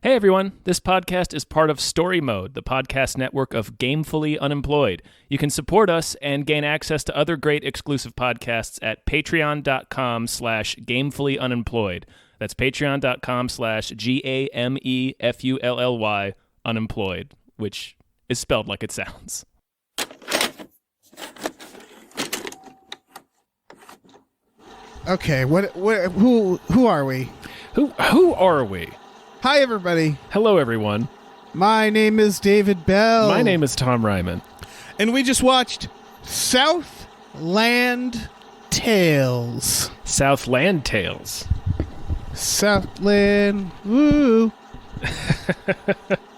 Hey everyone, this podcast is part of Story Mode, the podcast network of Gamefully Unemployed. You can support us and gain access to other great exclusive podcasts at patreon.com/gamefullyunemployed. That's patreon.com/GAMEFULLY unemployed, which is spelled like it sounds. Okay, who are we? Who are we? Hi, everybody. Hello, everyone. My name is David Bell. My name is Tom Ryman. And we just watched Southland Tales. Southland Tales. Southland, woo.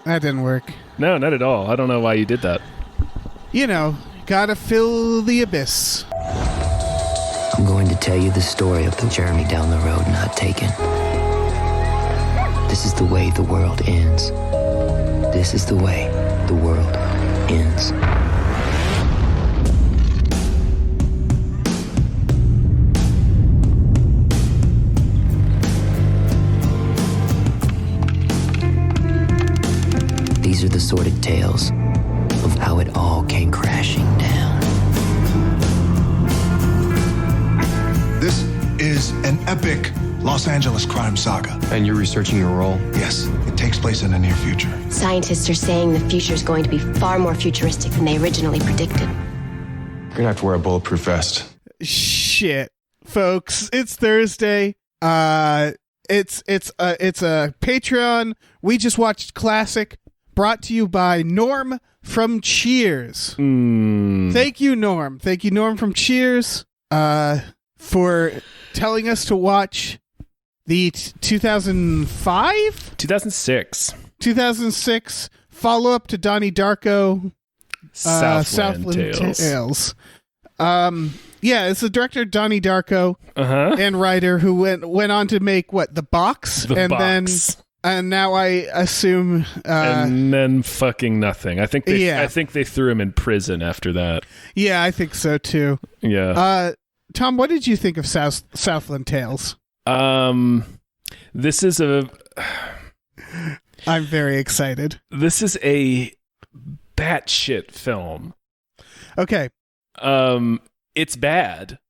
That didn't work. No, not at all. I don't know why you did that. You know, gotta fill the abyss. I'm going to tell you the story of the journey down the road not taken. This is the way the world ends. This is the way the world ends. These are the sordid tales of how it all came crashing down. This is an epic Los Angeles crime saga. And you're researching your role? Yes, it takes place in the near future. Scientists are saying the future is going to be far more futuristic than they originally predicted. You're gonna have to wear a bulletproof vest. Shit, folks, it's Thursday. It's a Patreon. We just watched classic, brought to you by Norm from Cheers. Thank you, Norm. Thank you, Norm from Cheers, for telling us to watch the 2005? 2006 follow-up to Donnie Darko, Southland Tales. Yeah, it's the director Donnie Darko and writer who went on to make The Box, and now I assume and then fucking nothing. I think they threw him in prison after that. Yeah, I think so too. Yeah. Tom, what did you think of Southland Tales? This is I'm very excited. This is a batshit film. Okay. It's bad.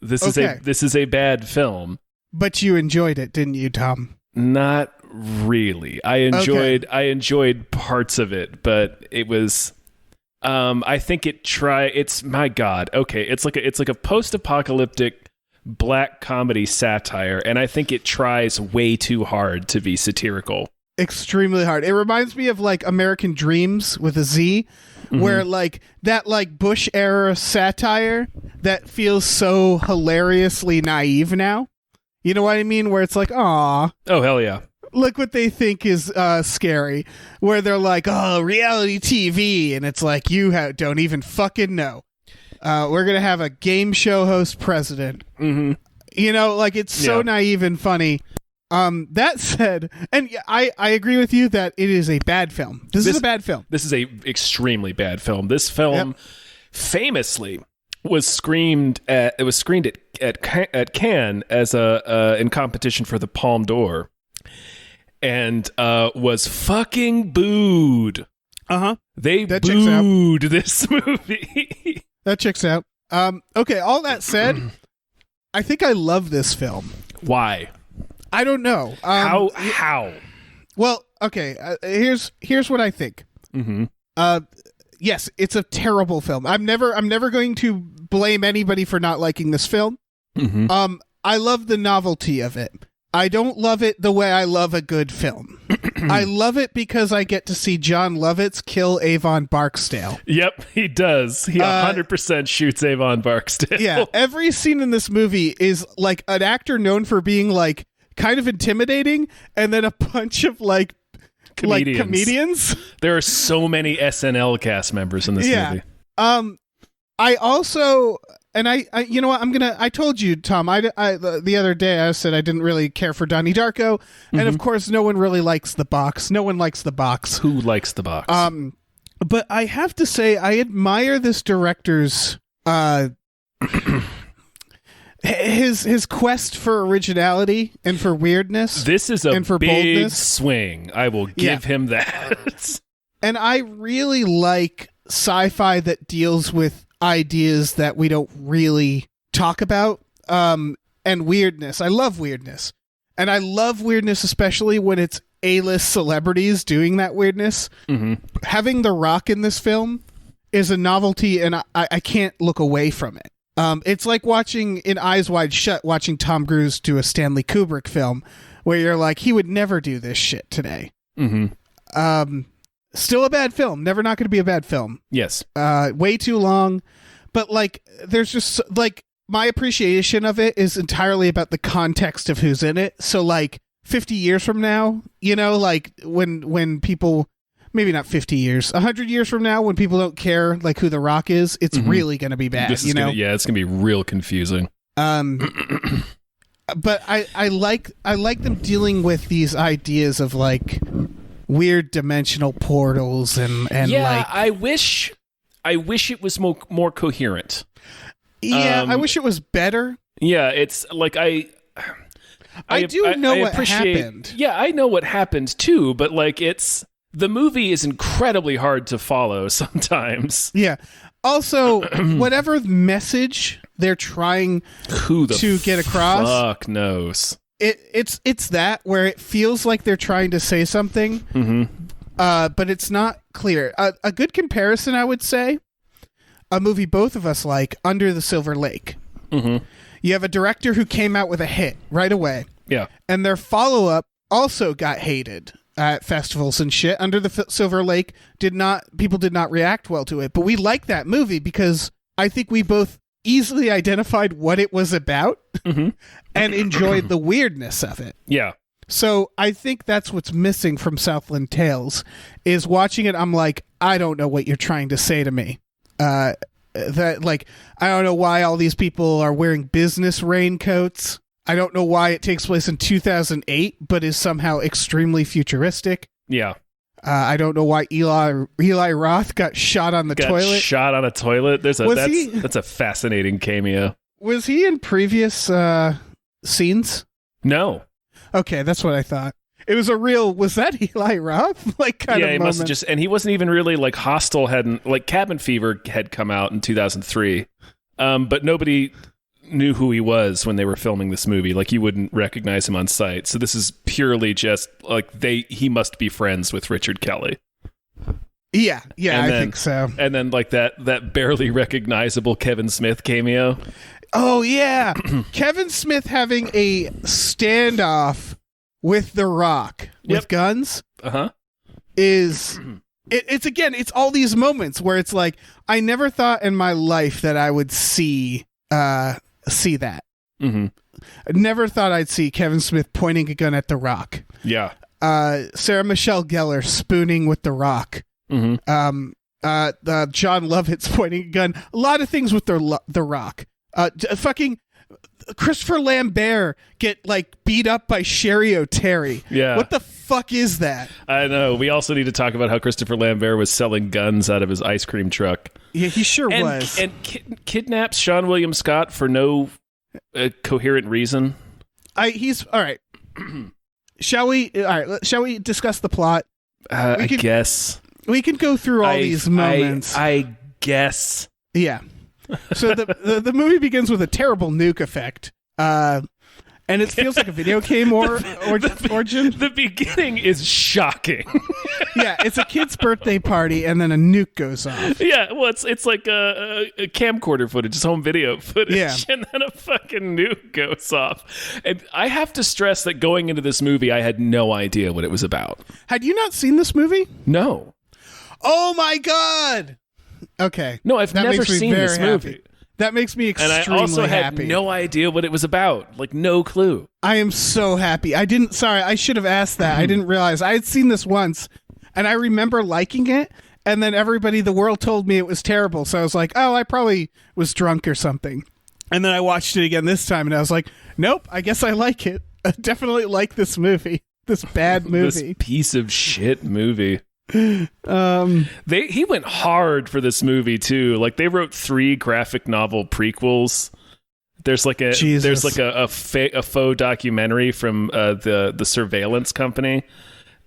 This is a bad film. But you enjoyed it, didn't you, Tom? Not really. I enjoyed parts of it, but it was I think it's my God. Okay, it's like a post-apocalyptic black comedy satire, and I think it tries way too hard to be satirical. Extremely hard. It reminds me of American Dreams with a Z, where that Bush era satire that feels so hilariously naive now. You know what I mean? Where it's like, aw. Oh, hell yeah. Look what they think is scary. Where they're like, oh, reality TV. And it's like, you don't even fucking know. We're going to have a game show host president. Mm-hmm. You know, it's so naive and funny. That said, and I agree with you that it is a bad film. This is a bad film. This is a extremely bad film. This film famously was screened at Cannes as in competition for the Palme d'Or, and was fucking booed. They booed this movie. That checks out. Okay, all that said, I think I love this film. Why? I don't know. How? Well, okay. Here's what I think. Mm-hmm. Yes, it's a terrible film. I'm never going to blame anybody for not liking this film. Mm-hmm. I love the novelty of it. I don't love it the way I love a good film. I love it because I get to see Jon Lovitz kill Avon Barksdale. Yep, he does. He 100% shoots Avon Barksdale. Yeah, every scene in this movie is an actor known for being kind of intimidating, and then a bunch of comedians. There are so many SNL cast members in this movie. I also, and I you know what, I told you, Tom, the other day I said I didn't really care for Donnie Darko, and of course no one really likes The Box. No one likes The Box. Who likes The Box? But I have to say I admire this director's his quest for originality and for weirdness. This is a and for big boldness. swing. I will give him that. And I really like sci-fi that deals with ideas that we don't really talk about, and weirdness. I love weirdness. And I love weirdness, especially when it's A-list celebrities doing that weirdness. Mm-hmm. Having The Rock in this film is a novelty, and I can't look away from it. It's like watching in Eyes Wide Shut, watching Tom Cruise do a Stanley Kubrick film, where you're like, he would never do this shit today. Mm-hmm. Still a bad film. Never not going to be a bad film. Yes. Way too long. But, like, there's just, like, my appreciation of it is entirely about the context of who's in it. So, like, 50 years from now, you know, like, when people, maybe not 50 years, 100 years from now, when people don't care, like, who The Rock is, it's really going to be bad, This is know? it's going to be real confusing. But I like them dealing with these ideas of, like, weird dimensional portals and like... I wish it was more coherent. Yeah, I wish it was better. Yeah, it's like I do know what happened. Yeah, I know what happened too, but like the movie is incredibly hard to follow sometimes. Yeah. Also, whatever message they're trying to get across, fuck knows. It's that where it feels like they're trying to say something, but it's not clear. A good comparison, I would say, a movie both of us like, Under the Silver Lake. Mm-hmm. You have a director who came out with a hit right away. Yeah. And their follow-up also got hated at festivals and shit. Under the Silver Lake people did not react well to it. But we liked that movie because I think we both easily identified what it was about and enjoyed the weirdness of it. Yeah. So I think that's what's missing from Southland Tales, is watching it, I'm like, I don't know what you're trying to say to me. That, like, I don't know why all these people are wearing business raincoats. I don't know why it takes place in 2008, but is somehow extremely futuristic. Yeah. I don't know why Eli Roth got shot on the toilet. Shot on a toilet. That's a fascinating cameo. Was he in previous scenes? No. Okay, that's what I thought. It was was that Eli Roth? Like, kind of he moment. must have and he wasn't even really, like, Hostel Cabin Fever had come out in 2003. But nobody knew who he was when they were filming this movie. Like, you wouldn't recognize him on sight. So this is purely just, like, he must be friends with Richard Kelly. Yeah, I think so. And then, like, that barely recognizable Kevin Smith cameo. Oh, yeah. Kevin Smith having a standoff with The Rock with guns is... It's all these moments where it's like, I never thought in my life that I would see that. Mm-hmm. I never thought I'd see Kevin Smith pointing a gun at The Rock. Yeah. Sarah Michelle Gellar spooning with The Rock. Mm-hmm. Jon Lovitz pointing a gun. A lot of things with The Rock. Fucking Christopher Lambert get, like, beat up by Sherry O'Terry. Yeah. What the fuck is that? I know. We also need to talk about how Christopher Lambert was selling guns out of his ice cream truck. Yeah, he sure was. And kidnaps Sean William Scott for no coherent reason. He's all right. Shall we discuss the plot? I guess we can go through all these moments. I guess. Yeah. So the movie begins with a terrible nuke effect, and it feels like a video game origin. The beginning is shocking. Yeah, it's a kid's birthday party, and then a nuke goes off. Yeah, well, it's like a camcorder footage, just home video footage, yeah. And then a fucking nuke goes off. And I have to stress that going into this movie, I had no idea what it was about. Had you not seen this movie? No. Oh my god! Okay. No, I've never seen this movie. Happy. That makes me extremely happy. And I also had no idea what it was about. Like, no clue. I am so happy. I should have asked that. I didn't realize. I had seen this once, and I remember liking it, and then the world told me it was terrible, so I was like, oh, I probably was drunk or something. And then I watched it again this time, and I was like, nope, I guess I like it. I definitely like this movie. This bad movie. This piece of shit movie. He went hard for this movie too. Like, they wrote 3 graphic novel prequels There's like a Jesus. there's like a faux documentary from the surveillance company,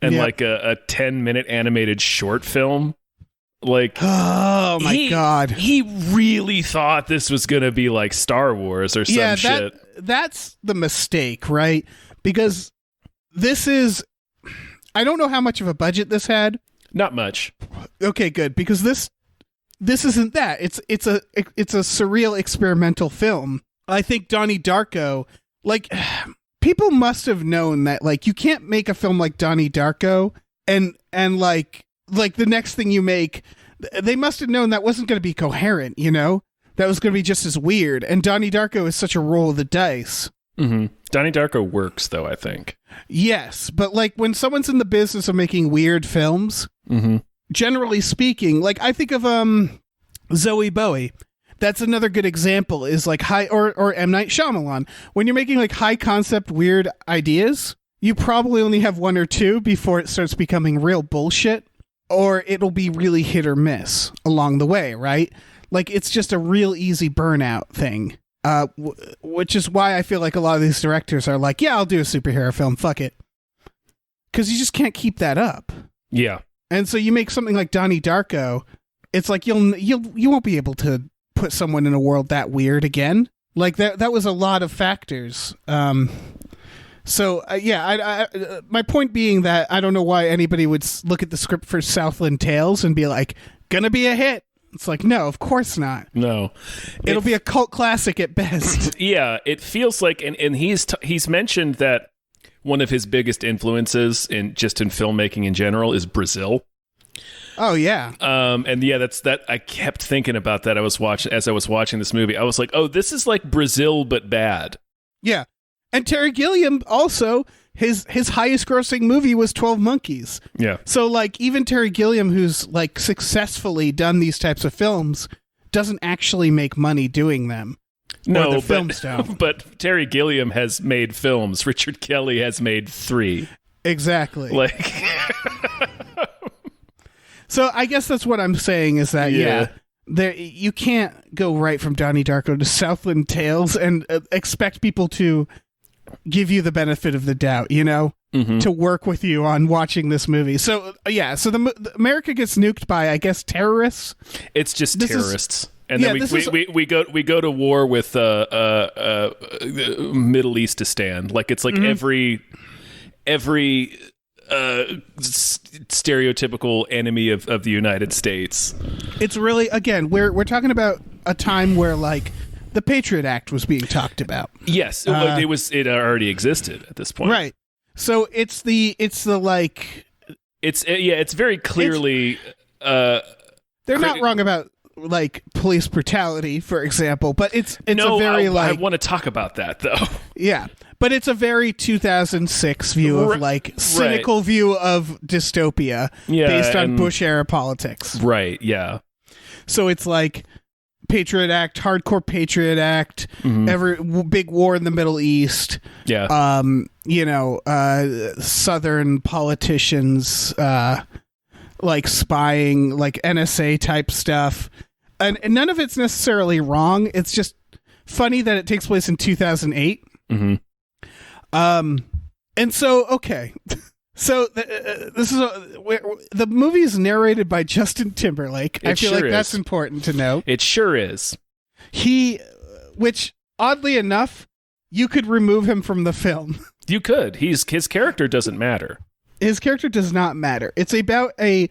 and Yep. like a 10-minute animated short film. Like, Oh my God. he really thought this was gonna be like Star Wars or some shit. That's the mistake, right? Because this is, I don't know how much of a budget this had. Not much. Okay, good, because this isn't that. It's a surreal experimental film. I think Donnie Darko, like, people must have known that, like, you can't make a film like Donnie Darko and like the next thing you make, they must have known that wasn't going to be coherent, you know? That was going to be just as weird. And Donnie Darko is such a roll of the dice. Mm-hmm. Donnie Darko works, though, I think. Yes, but like when someone's in the business of making weird films, Mm-hmm. generally speaking, like I think of Zoe Bowie. That's another good example. Is like high or M. Night Shyamalan. When you're making like high concept weird ideas, you probably only have one or two before it starts becoming real bullshit, or it'll be really hit or miss along the way, right? Like it's just a real easy burnout thing. Which is why I feel like a lot of these directors are like, yeah, I'll do a superhero film, fuck it. Because you just can't keep that up. Yeah. And so you make something like Donnie Darko, it's like you won't be able to put someone in a world that weird again. Like that was a lot of factors. So my point being that I don't know why anybody would look at the script for Southland Tales and be like, gonna be a hit. It's like, no, of course not. No. It'll be a cult classic at best. Yeah, it feels like, and he's mentioned that one of his biggest influences in filmmaking in general is Brazil. Oh yeah. And yeah, that's that. I kept thinking about that. As I was watching this movie, I was like, oh, this is like Brazil but bad. Yeah. And Terry Gilliam also, his highest grossing movie was 12 Monkeys. Yeah. So like even Terry Gilliam, who's like successfully done these types of films, doesn't actually make money doing them. No, films don't. But Terry Gilliam has made films. Richard Kelly has made 3. Exactly. Like, so I guess that's what I'm saying is that there you can't go right from Donnie Darko to Southland Tales and expect people to give you the benefit of the doubt, you know, to work with you on watching this movie. So so the America gets nuked by, I guess, terrorists. it's just terrorists. And yeah, then we go to war with Middle Eastistan. Like it's like every stereotypical enemy of the United States. It's really, again, we're talking about a time where like the Patriot Act was being talked about. Yes, it already existed at this point. Right. So it's like It's very clearly they're not wrong about like police brutality, for example, but it's a very I want to talk about that though. Yeah, but it's a very 2006 view of like cynical view of dystopia based on Bush era politics. Right. Yeah. So it's like Patriot Act, hardcore Patriot Act, every big war in the Middle East. Yeah. Southern politicians, like spying, like NSA type stuff. And none of it's necessarily wrong. It's just funny that it takes place in 2008. And so, okay. So this is the movie is narrated by Justin Timberlake. I feel like that's important to know. It sure is. Which oddly enough, you could remove him from the film. You could. His character doesn't matter. His character does not matter. It's about a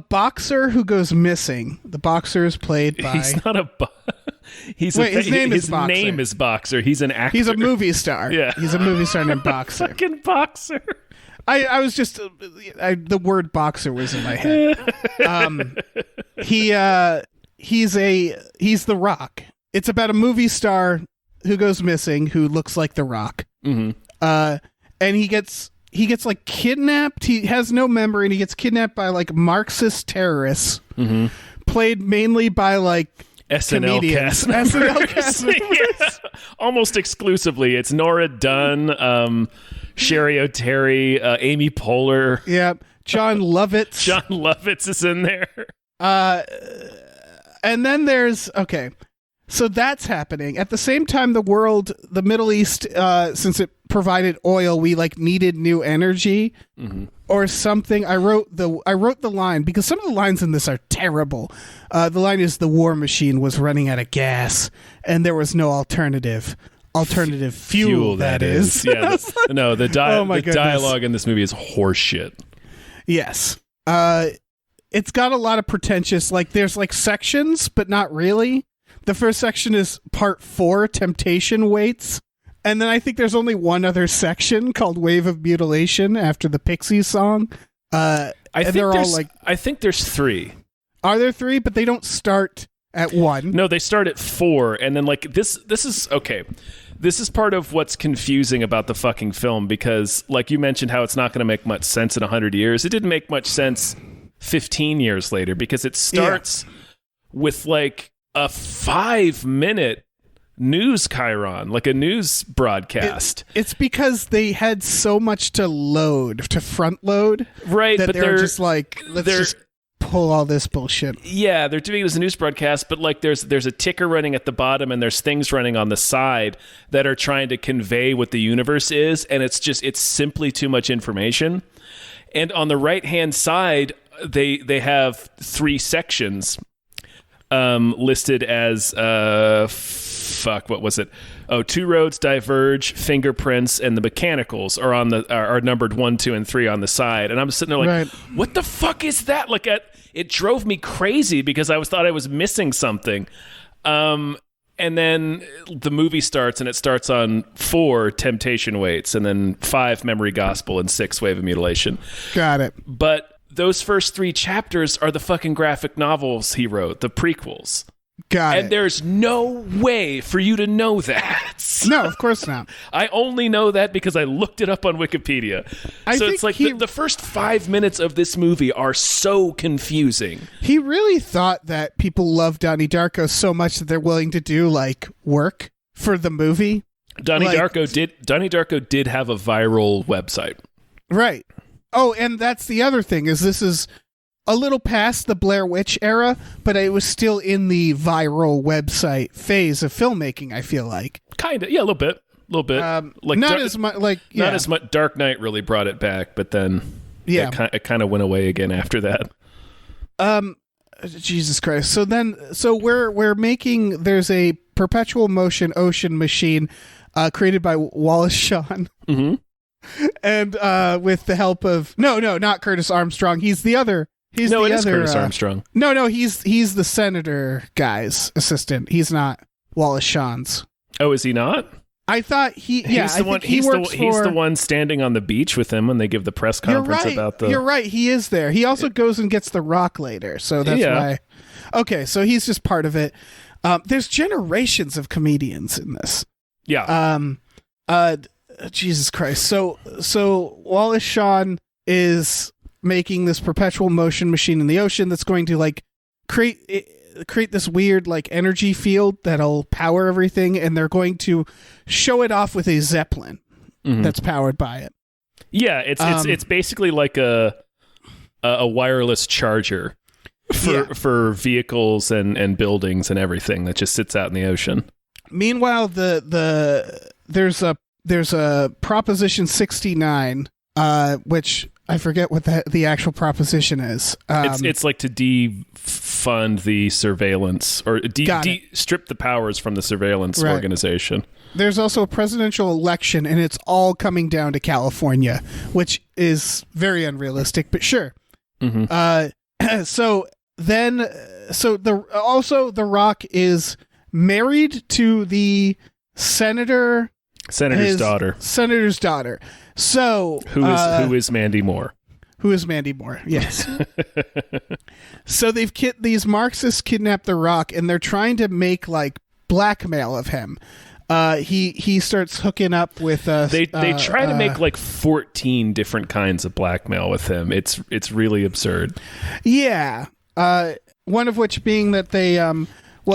boxer who goes missing. The boxer is played by... He's not a... His name is Boxer. He's an actor. He's a movie star. Yeah. He's a movie star named Boxer. Fucking Boxer. I was just... the word boxer was in my head. He's The Rock. It's about a movie star who goes missing who looks like The Rock. And he gets like kidnapped. He has no memory and he gets kidnapped by like Marxist terrorists, played mainly by like SNL comedians. cast members. SNL cast members. Yeah. Almost exclusively. It's Nora Dunn, Sherry O'Terry, Amy Poehler. Yeah. Jon Lovitz. Jon Lovitz is in there. And then there's, okay. So that's happening. At the same time, the Middle East, since it provided oil, we like needed new energy or something. I wrote the line because some of the lines in this are terrible. The line is the war machine was running out of gas and there was no alternative fuel. That is. Yeah. No, the goodness. dialogue in this movie is horseshit. Yes. It's got a lot of pretentious, like there's like sections, but not really. The first section is part 4, Temptation Waits. And then I think there's only one other section called Wave of Mutilation after the Pixies song. I think there's 3. Are there 3? But they don't start at 1. No, they start at 4. And then like this is okay. This is part of what's confusing about the fucking film because like you mentioned how it's not going to make much sense in 100 years. It didn't make much sense 15 years later because it starts with like a 5-minute news chyron, like a news broadcast. It's because they had so much to front load. Right, that but they're just like, let's just pull all this bullshit. Yeah, they're doing it as a news broadcast, but like there's a ticker running at the bottom and there's things running on the side that are trying to convey what the universe is, and it's simply too much information. And on the right-hand side, they have 3 sections listed as what was it? Oh, 2 roads diverge, fingerprints, and the mechanicals are numbered 1, 2, and 3 on the side. And I'm sitting there like, what the fuck is that? Like, it drove me crazy because I thought I was missing something. And then the movie starts, and it starts on 4, Temptation Waits, and then 5, Memory Gospel, and 6, Wave of Mutilation. Got it. But those first 3 chapters are the fucking graphic novels he wrote, the prequels. Got it. And there's no way for you to know that. No, of course not. I only know that because I looked it up on Wikipedia. So it's like the first 5 minutes of this movie are so confusing. He really thought that people love Donnie Darko so much that they're willing to do like work for the movie. Donnie Darko did have a viral website. Right. Oh, and that's the other thing is this is a little past the Blair Witch era, but it was still in the viral website phase of filmmaking, I feel like. Kind of. Yeah, a little bit. Like not as much not as much. Dark Knight really brought it back, but then it kind of went away again after that. Jesus Christ. So we're making, there's a perpetual motion ocean machine created by Wallace Shawn. Mm-hmm. And with the help of not Curtis Armstrong. He's the other. It is Curtis Armstrong. No, he's the senator guy's assistant. He's not Wallace Shawn's. Oh, is he not? I thought he's the one standing on the beach with him when they give the press conference about the. You're right. He is there. He also goes and gets the rock later. So that's why. Okay, so he's just part of it. There's generations of comedians in this. Yeah. Jesus Christ. So Wallace Shawn is making this perpetual motion machine in the ocean that's going to like create this weird like energy field that'll power everything, and they're going to show it off with a Zeppelin that's powered by it. Yeah, it's basically like a wireless charger for vehicles and buildings and everything that just sits out in the ocean. Meanwhile, there's a Proposition 69, which I forget what the actual proposition is. It's like to defund the surveillance or strip the powers from the surveillance organization. There's also a presidential election, and it's all coming down to California, which is very unrealistic, but sure. Mm-hmm. So The Rock is married to the senator's daughter. So who is Mandy Moore? Who is Mandy Moore? Yes. So these Marxists kidnapped The Rock, and they're trying to make like blackmail of him. He starts hooking up with they try to make like 14 different kinds of blackmail with him. It's really absurd. Yeah. One of which being that they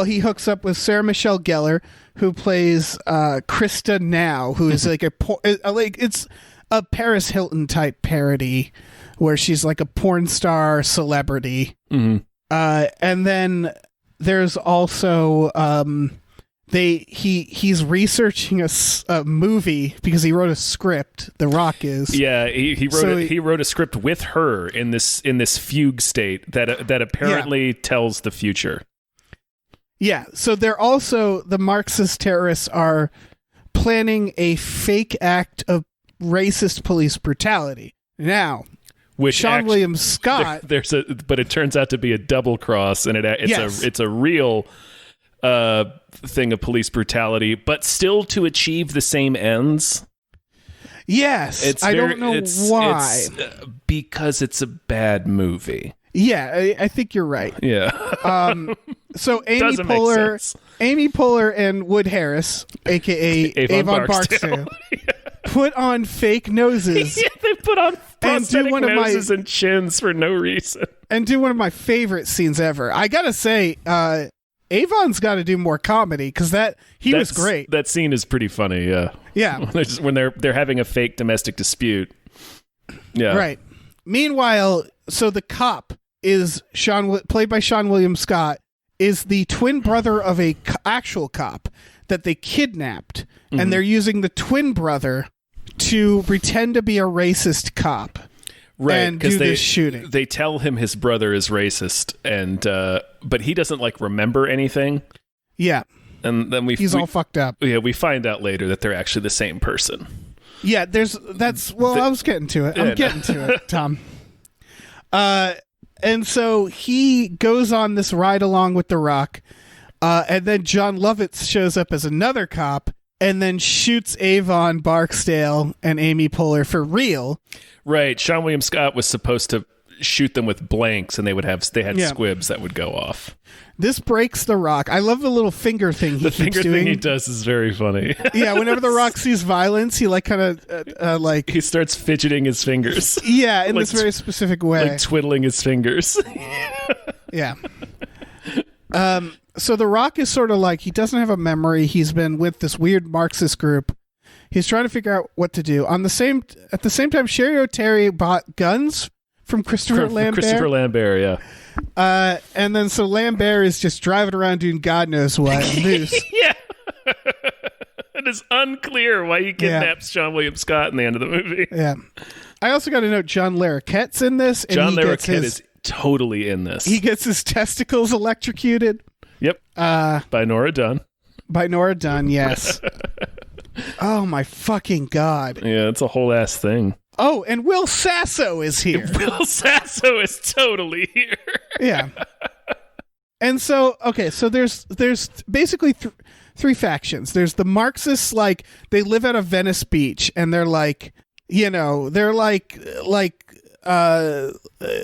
he hooks up with Sarah Michelle Gellar, who plays Krista Now, who is like it's a Paris Hilton type parody where she's like a porn star celebrity. Mm-hmm. And then there's also he's researching a movie because he wrote a script. The Rock is. Yeah, he wrote a script with her in this fugue state that apparently tells the future. Yeah, so they're also, the Marxist terrorists are planning a fake act of racist police brutality. Now, Which Sean William Scott, but it turns out to be a double cross, and it's a real thing of police brutality, but still to achieve the same ends. Yes, I don't know why. Because it's a bad movie. Yeah, I think you're right. Yeah. So Amy Poehler and Wood Harris, aka Avon Barksdale, put on fake noses. Yeah, they put on prosthetic one of noses and chins for no reason. And do one of my favorite scenes ever. I gotta say, Avon's got to do more comedy because he was great. That scene is pretty funny. Yeah. Yeah. when they're having a fake domestic dispute. Yeah. Right. Meanwhile, so the cop is played by Sean William Scott, is the twin brother of a actual cop that they kidnapped, and they're using the twin brother to pretend to be a racist cop. Right, and do this shooting. They tell him his brother is racist, and but he doesn't remember anything. Yeah, and then he's all fucked up. Yeah, we find out later that they're actually the same person. Yeah, I was getting to it. I'm getting to it, Tom. And so he goes on this ride along with The Rock, and then Jon Lovitz shows up as another cop, and then shoots Avon Barksdale and Amy Poehler for real. Right. Sean William Scott was supposed to shoot them with blanks, and they had squibs that would go off. This breaks The Rock. I love the little finger thing he keeps doing. The finger thing he does is very funny. Yeah, whenever The Rock sees violence, he he starts fidgeting his fingers. Yeah, in this very specific way. Like twiddling his fingers. Yeah. So The Rock is sort of he doesn't have a memory. He's been with this weird Marxist group. He's trying to figure out what to do. At the same time, Sherry O'Terry bought guns from Christopher Lambert. Christopher Lambert, yeah. And then so Lambert is just driving around doing God knows what. Loose. Yeah. It is unclear why he kidnaps Sean William Scott in the end of the movie. Yeah. I also got to note John Larroquette's in this. And John Larroquette is totally in this. He gets his testicles electrocuted. Yep. By Nora Dunn. By Nora Dunn, yes. Oh my fucking God. Yeah, it's a whole ass thing. Oh, and Will Sasso is here. Will Sasso is totally here. Yeah. And so, okay, so there's basically three factions. There's the Marxists, they live at a Venice beach, and they're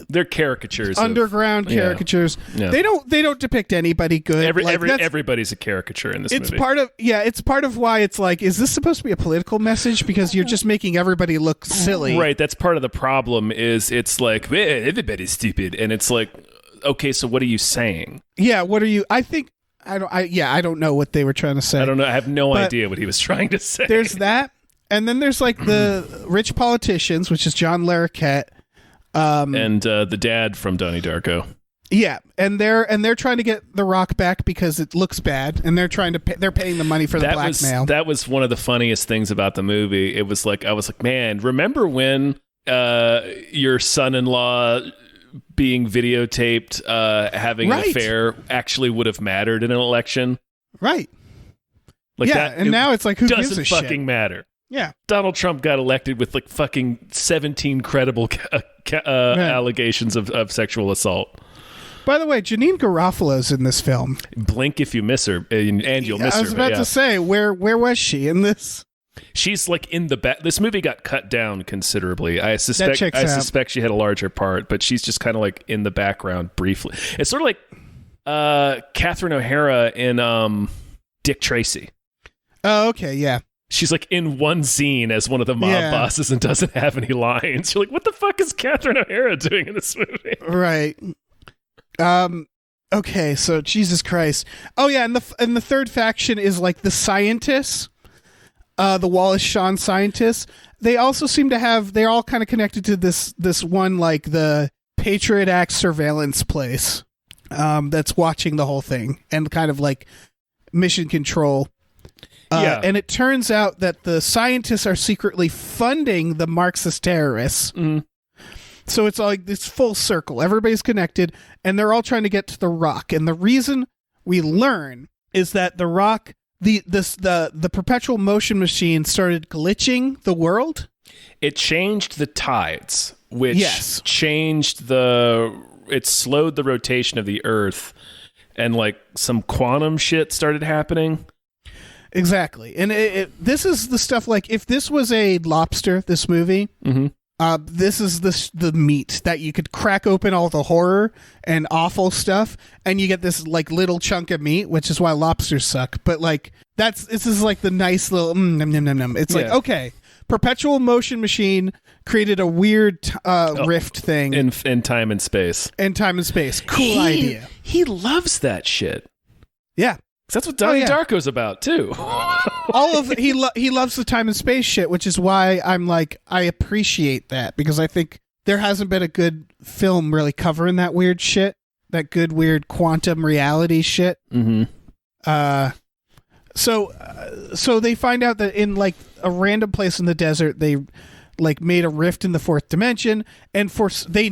they're caricatures, underground caricatures. Yeah. They don't depict anybody good. Everybody's a caricature in this movie. It's part of why it's is this supposed to be a political message? Because you're just making everybody look silly. Right. That's part of the problem. Is it's everybody's stupid, and it's okay. So what are you saying? Yeah. What are you? I don't know what they were trying to say. I don't know. I have no idea what he was trying to say. There's that, and then there's the rich politicians, which is John Larroquette. And the dad from Donnie Darko. Yeah, and they're trying to get The Rock back because it looks bad, and they're paying the money for the blackmail. That was one of the funniest things about the movie. It was I was man, remember when your son-in-law being videotaped having an affair actually would have mattered in an election? Right. And now it's who gives a shit? Doesn't fucking matter. Yeah. Donald Trump got elected with fucking 17 credible allegations of sexual assault. By the way, Janine Garofalo's in this film. Blink if you miss her, and you'll miss her. I was about to say, where was she in this? She's in the back. This movie got cut down considerably. I suspect she had a larger part, but she's just kind of in the background briefly. It's sort of Catherine O'Hara in Dick Tracy. Oh, okay, yeah. She's in one scene as one of the mob bosses and doesn't have any lines. You're what the fuck is Catherine O'Hara doing in this movie? Right. Okay, so Jesus Christ. Oh yeah, and the third faction is the scientists, the Wallace Shawn scientists. They also seem to have. They're all kind of connected to this one the Patriot Act surveillance place that's watching the whole thing and kind of mission control. And it turns out that the scientists are secretly funding the Marxist terrorists. So it's like this full circle. Everybody's connected, and they're all trying to get to the Rock. And the reason we learn is that the Rock, the perpetual motion machine started glitching the world. It changed the tides, which changed it slowed the rotation of the Earth, and like some quantum shit started happening. Exactly. And this is the stuff, like, if this was a lobster, this movie, this is the meat that you could crack open all the horror and awful stuff, and you get this, like, little chunk of meat, which is why lobsters suck. But, like, this is, like, the nice little nom, nom, nom, nom. It's like, okay, perpetual motion machine created a weird rift thing. In time and space. In time and space. Cool idea. He loves that shit. Yeah. That's what Donnie Darko's about too. He loves the time and space shit, which is why I'm like, I appreciate that, because I think there hasn't been a good film really covering that weird shit, that good weird quantum reality shit. So they find out that in like a random place in the desert, they like made a rift in the fourth dimension, and they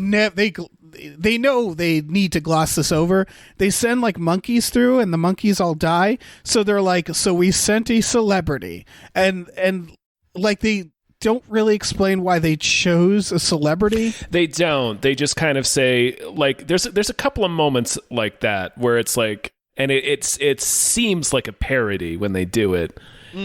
know they need to gloss this over. They send like monkeys through, and the monkeys all die. So they're like, so we sent a celebrity, and like they don't really explain why they chose a celebrity. They don't. They just kind of say, like, there's a couple of moments like that where it's like, and it seems like a parody when they do it.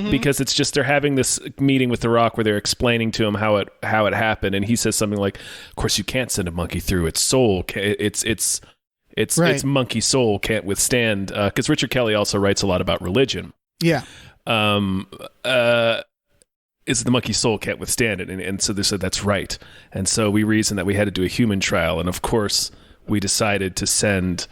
Because it's just they're having this meeting with The Rock where they're explaining to him how it happened, and he says something like, "Of course, you can't send a monkey through. Its soul, its monkey soul can't withstand." Because Richard Kelly also writes a lot about religion. Yeah. Is the monkey soul can't withstand it, and so they said that's right, and so we reasoned that we had to do a human trial, and of course we decided to send.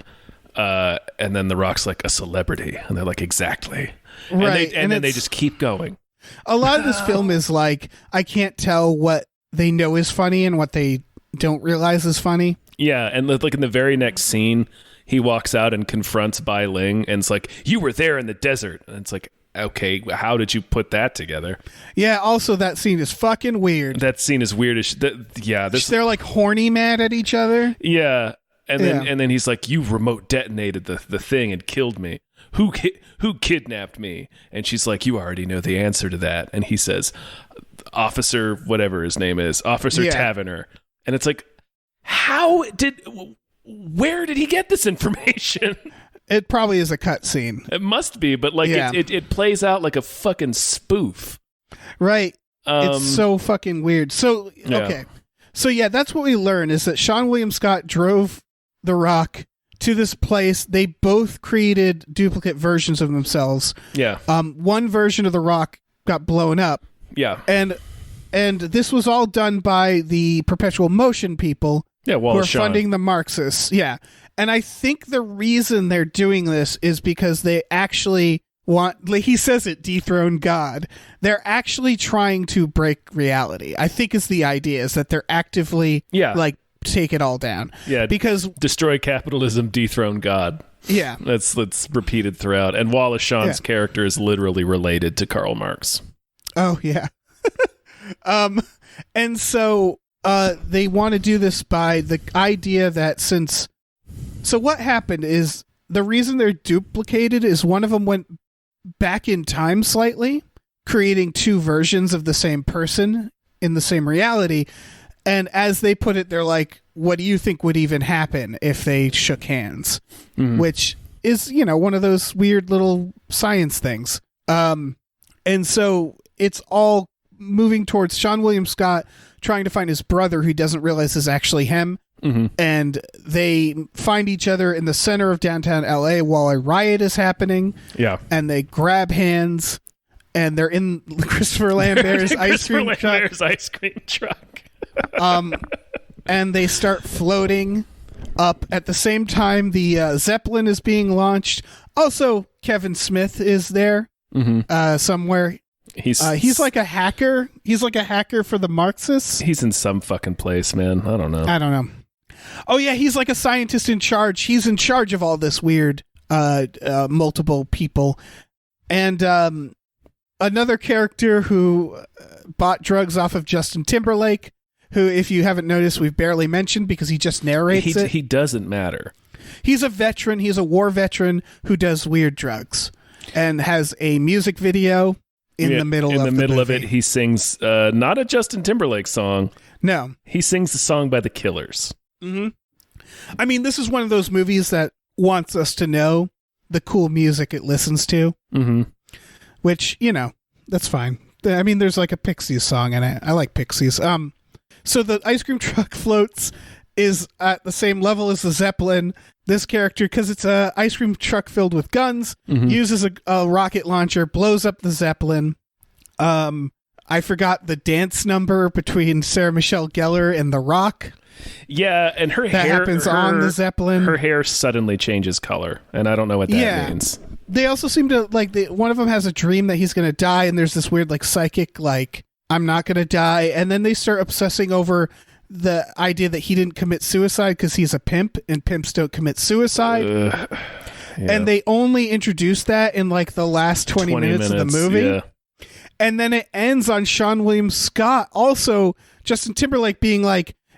And then The Rock's like, a celebrity, and they're like, exactly. Right. And then they just keep going. A lot of this film is like, I can't tell what they know is funny and what they don't realize is funny. Yeah, and like in the very next scene, he walks out and confronts Bai Ling, and it's like, you were there in the desert. And it's like, okay, how did you put that together? Yeah, also that scene is fucking weird. That scene is weird as they're like horny mad at each other. Yeah. And then he's like, you remote detonated the thing and killed me. Who kidnapped me? And she's like, you already know the answer to that. And he says, Officer, whatever his name is, Officer Taverner. And it's like, where did he get this information? It probably is a cut scene. It must be, but like it plays out like a fucking spoof. Right. It's so fucking weird. So, okay. So yeah, that's what we learn, is that Sean William Scott drove The Rock to this place. They both created duplicate versions of themselves. Yeah. One version of The Rock got blown up. Yeah. And this was all done by the perpetual motion people. Yeah, who are funding the Marxists. Yeah. And I think the reason they're doing this is because they actually want, like he says it, dethrone God. They're actually trying to break reality. I think is the idea, is that they're actively like take it all down. Yeah, because destroy capitalism, dethrone God. Yeah, that's repeated throughout. And Wallace Shawn's character is literally related to Karl Marx. Oh yeah. And so they want to do this by the idea that so what happened is, the reason they're duplicated is one of them went back in time slightly, creating two versions of the same person in the same reality. And as they put it, they're like, what do you think would even happen if they shook hands? Mm-hmm. Which is, one of those weird little science things. And so it's all moving towards Sean William Scott trying to find his brother, who doesn't realize is actually him. Mm-hmm. And they find each other in the center of downtown LA while a riot is happening. Yeah. And they grab hands, and they're in Christopher Lambert's ice cream truck. And they start floating up. At the same time, the Zeppelin is being launched. Also, Kevin Smith is there somewhere. He's like a hacker. He's like a hacker for the Marxists. He's in some fucking place, man. I don't know. Oh yeah, he's like a scientist in charge. He's in charge of all this weird multiple people. And another character who bought drugs off of Justin Timberlake, who, if you haven't noticed, we've barely mentioned because he just narrates it. He doesn't matter. He's a veteran. He's a war veteran who does weird drugs and has a music video in the middle of it. He sings not a Justin Timberlake song. No. He sings a song by the Killers. Mm-hmm. I mean, this is one of those movies that wants us to know the cool music it listens to, which, that's fine. I mean, there's like a Pixies song in it. I like Pixies. So the ice cream truck floats is at the same level as the Zeppelin. This character, because it's a ice cream truck filled with guns, uses a rocket launcher, blows up the Zeppelin. I forgot the dance number between Sarah Michelle Gellar and The Rock. Yeah, and her that hair happens on the Zeppelin. Her hair suddenly changes color, and I don't know what that means. They also seem to one of them has a dream that he's going to die, and there's this weird psychic I'm not going to die, and then they start obsessing over the idea that he didn't commit suicide because he's a pimp, and pimps don't commit suicide. Yeah. And they only introduced that in the last 20 minutes of the movie. Yeah. And then it ends on Sean William Scott. Also, Justin Timberlake being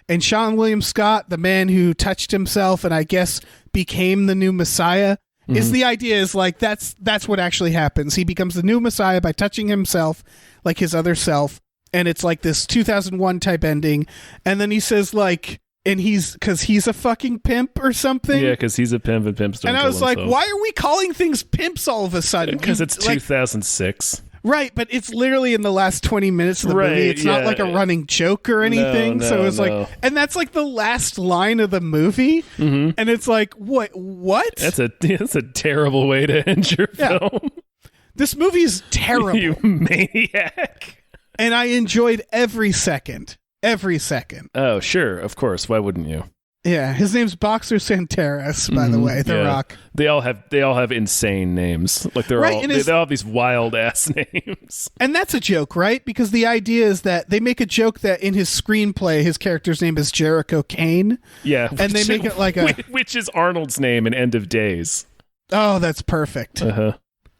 and Sean William Scott, the man who touched himself and I guess became the new Messiah, is the idea is that's what actually happens. He becomes the new Messiah by touching himself like his other self. And it's this 2001 type ending. And then he says and because he's a fucking pimp or something. Yeah, because he's a pimp and pimps don't And I kill was themselves. why are we calling things pimps all of a sudden? Because it's 2006. Right, but it's literally in the last 20 minutes of the movie. It's not a running joke or anything. No, so it's and that's the last line of the movie. And it's what? That's a terrible way to end your film. This movie's terrible. You maniac. And I enjoyed every second. Every second. Oh, sure. Of course. Why wouldn't you? Yeah, his name's Boxer Santaris, by the way, The Rock. They all have insane names. They all have these wild ass names. And that's a joke, right? Because the idea is that they make a joke that in his screenplay, his character's name is Jericho Kane. Yeah, and they make it which is Arnold's name in End of Days. Oh, that's perfect.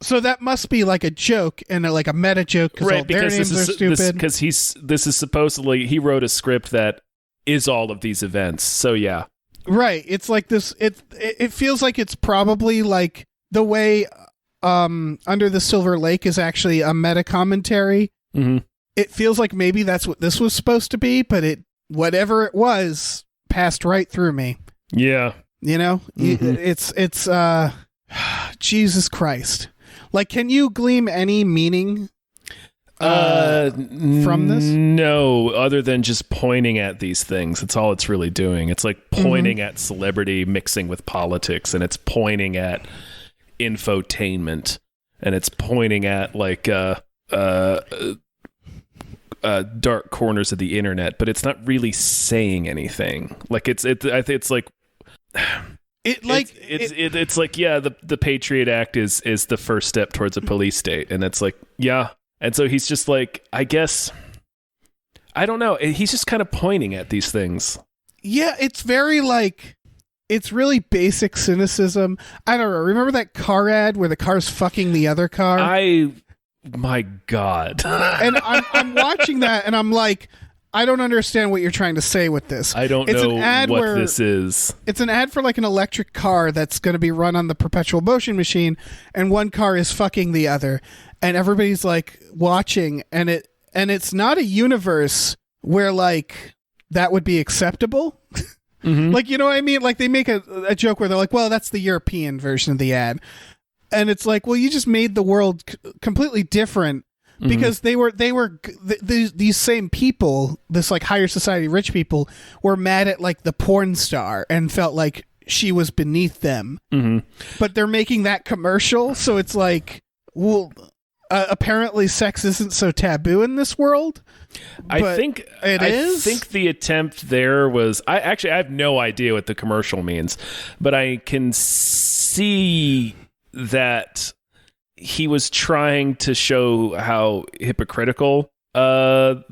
So that must be a joke and a meta joke because all their names are stupid. Because this is supposedly he wrote a script that is all of these events. So yeah. Right. It's this it feels like it's probably the way Under the Silver Lake is actually a meta commentary. It feels like maybe that's what this was supposed to be, but whatever it was passed right through me. Yeah. It's Jesus Christ. Can you glean any meaning from this? No, other than just pointing at these things. That's all it's really doing. It's pointing at celebrity mixing with politics, and it's pointing at infotainment, and it's pointing at dark corners of the internet, but it's not really saying anything. I think it's the Patriot Act is the first step towards a police state, and it's and so he's just I guess, I don't know. He's just kind of pointing at these things. Yeah, it's very it's really basic cynicism. I don't know. Remember that car ad where the car's fucking the other car? My God. And I'm watching that and I'm I don't understand what you're trying to say with this. I don't know what this is. It's an ad for an electric car that's going to be run on the perpetual motion machine, and one car is fucking the other, and everybody's watching, and it's not a universe where that would be acceptable. You know what I mean? They make a joke where they're well, that's the European version of the ad, and it's well, you just made the world completely different. Because these same people, this higher society rich people, were mad at the porn star and felt she was beneath them. But they're making that commercial, so it's apparently sex isn't so taboo in this world. I think the attempt there was I have no idea what the commercial means, but I can see that he was trying to show how hypocritical the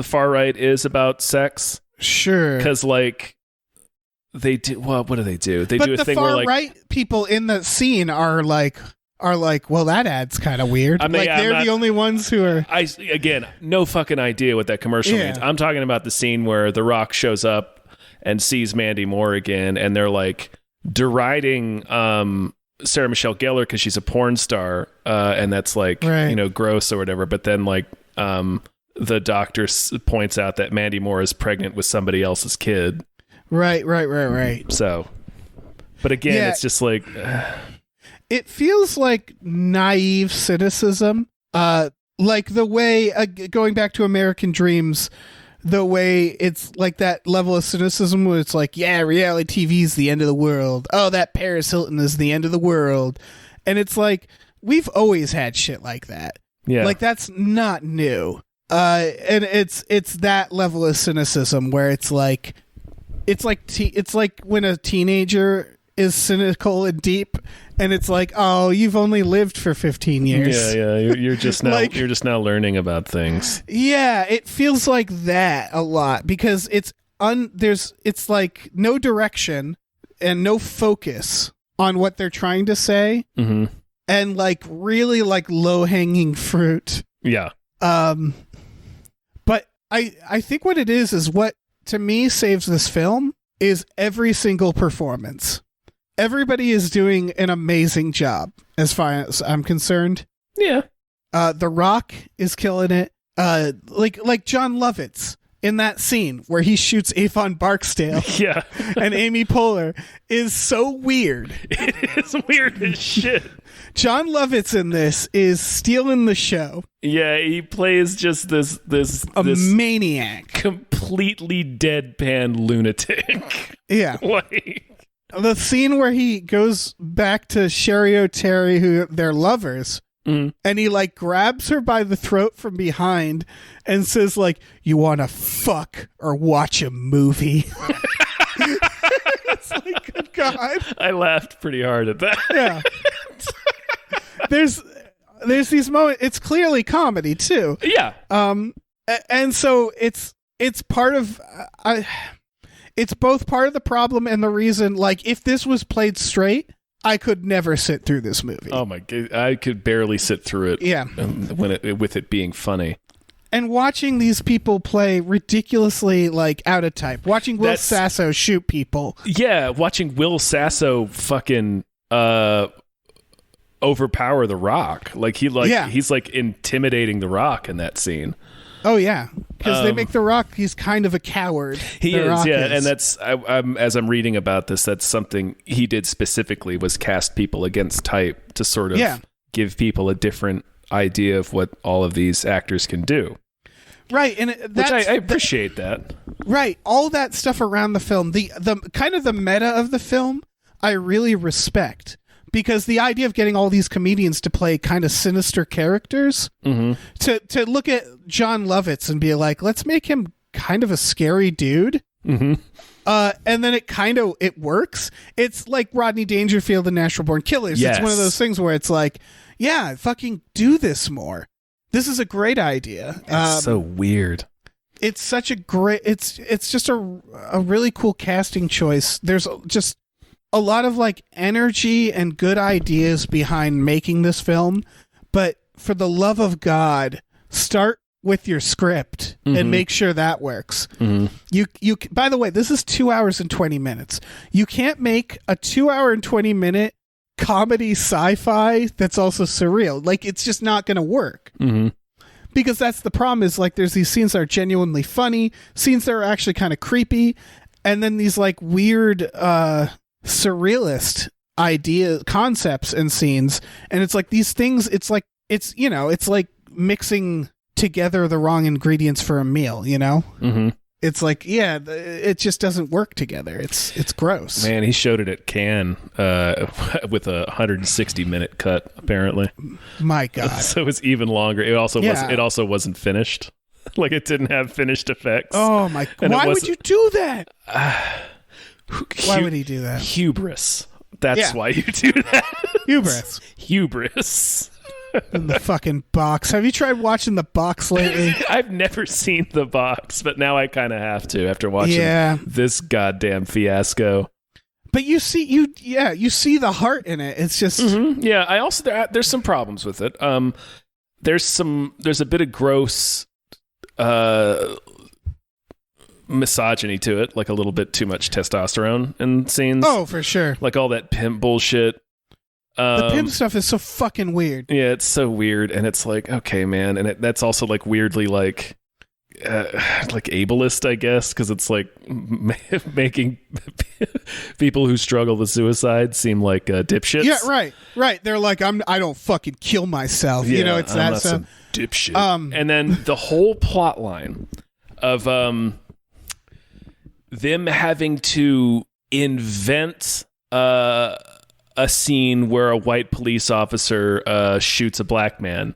far right is about sex. Sure. Because They do. Well, what do? They do a the thing far where like right people in the scene are like, well, that ad's kind of weird. I mean, they're the only ones who are. Again, no fucking idea what that commercial means. I'm talking about the scene where The Rock shows up and sees Mandy Moore again, and they're like deriding Sarah Michelle Gellar because she's a porn star, and that's like gross or whatever. But then like the doctor points out that Mandy Moore is pregnant with somebody else's kid. Right. So, but again, it's just like it feels like naive cynicism. Like the way going back to American Dreams, the way it's like that level of cynicism where it's like, yeah, reality TV is the end of the world. Oh, that Paris Hilton is the end of the world. And it's like, we've always had shit like that. Yeah. Like that's not new. And it's that level of cynicism where it's like when a teenager is cynical and deep, and it's like, oh, you've only lived for 15 years. Yeah. You're just now Like- you're just now learning about things. Yeah, it feels like that a lot because it's like no direction and no focus on what they're trying to say, and like really like low hanging fruit. Yeah. But I think what it is what to me saves this film is every single performance. Everybody is doing an amazing job as far as I'm concerned. Yeah. The Rock is killing it. Like Jon Lovitz in that scene where he shoots Avon Barksdale. Yeah. And Amy Poehler is so weird. It is weird as shit. Jon Lovitz in this is stealing the show. Yeah, he plays just this maniac. Completely deadpan lunatic. Yeah. Like the scene where he goes back to Sherry O'Terry, who they're lovers, and he like grabs her by the throat from behind and says like, you want to fuck or watch a movie? It's like, good God. I laughed pretty hard at that. Yeah. There's these moments. It's clearly comedy too. Yeah. And so it's part of it's both part of the problem and the reason. Like, if this was played straight, I could never sit through this movie. Oh my God, I could barely sit through it. Yeah, with it being funny. And watching these people play ridiculously like out of type. Watching Will Sasso shoot people. Yeah, watching Will Sasso fucking overpower The Rock. Like he's like intimidating The Rock in that scene. Oh yeah, because they make The Rock. He's kind of a coward. He is, yeah, and that's as I'm reading about this, that's something he did specifically was cast people against type to sort of give people a different idea of what all of these actors can do. Right, and which I appreciate that. Right, all that stuff around the film, the kind of the meta of the film, I really respect. Because the idea of getting all these comedians to play kind of sinister characters, to look at Jon Lovitz and be like, let's make him kind of a scary dude. And then it works. It's like Rodney Dangerfield and Natural Born Killers. Yes. It's one of those things where it's like, yeah, fucking do this more. This is a great idea. It's so weird. It's such a great, it's just a really cool casting choice. There's just a lot of like energy and good ideas behind making this film, but for the love of God, start with your script and make sure that works. You by the way, this is 2 hours and 20 minutes. You can't make a 2 hour and 20 minute comedy sci-fi that's also surreal. Like, it's just not going to work. Because that's the problem, is like there's these scenes that are genuinely funny, scenes that are actually kind of creepy, and then these like weird surrealist concepts and scenes, and it's like these things, it's like mixing together the wrong ingredients for a meal, it's like, yeah, it just doesn't work together. It's gross. Man, he showed it at Cannes with a 160-minute cut, apparently. My God. So it was even longer. It also wasn't finished. Like, it didn't have finished effects. Oh my God. Why would you do that? Why would he do that? Hubris. That's why you do that. Hubris. Hubris. In the fucking box. Have you tried watching The Box lately? I've never seen The Box, but now I kind of have to after watching this goddamn fiasco. But you see the heart in it. It's just Yeah, I also there's some problems with it. There's a bit of gross misogyny to it, like a little bit too much testosterone in scenes. Oh, for sure. Like all that pimp bullshit. The pimp stuff is so fucking weird. Yeah, it's so weird, and it's like, okay, man, and that's also like weirdly like ableist, I guess, because it's like making people who struggle with suicide seem like dipshits. Yeah, right. They're like, I don't fucking kill myself. Yeah, it's I'm that not stuff. some dipshit. And then the whole plot line of them having to invent a scene where a white police officer shoots a black man.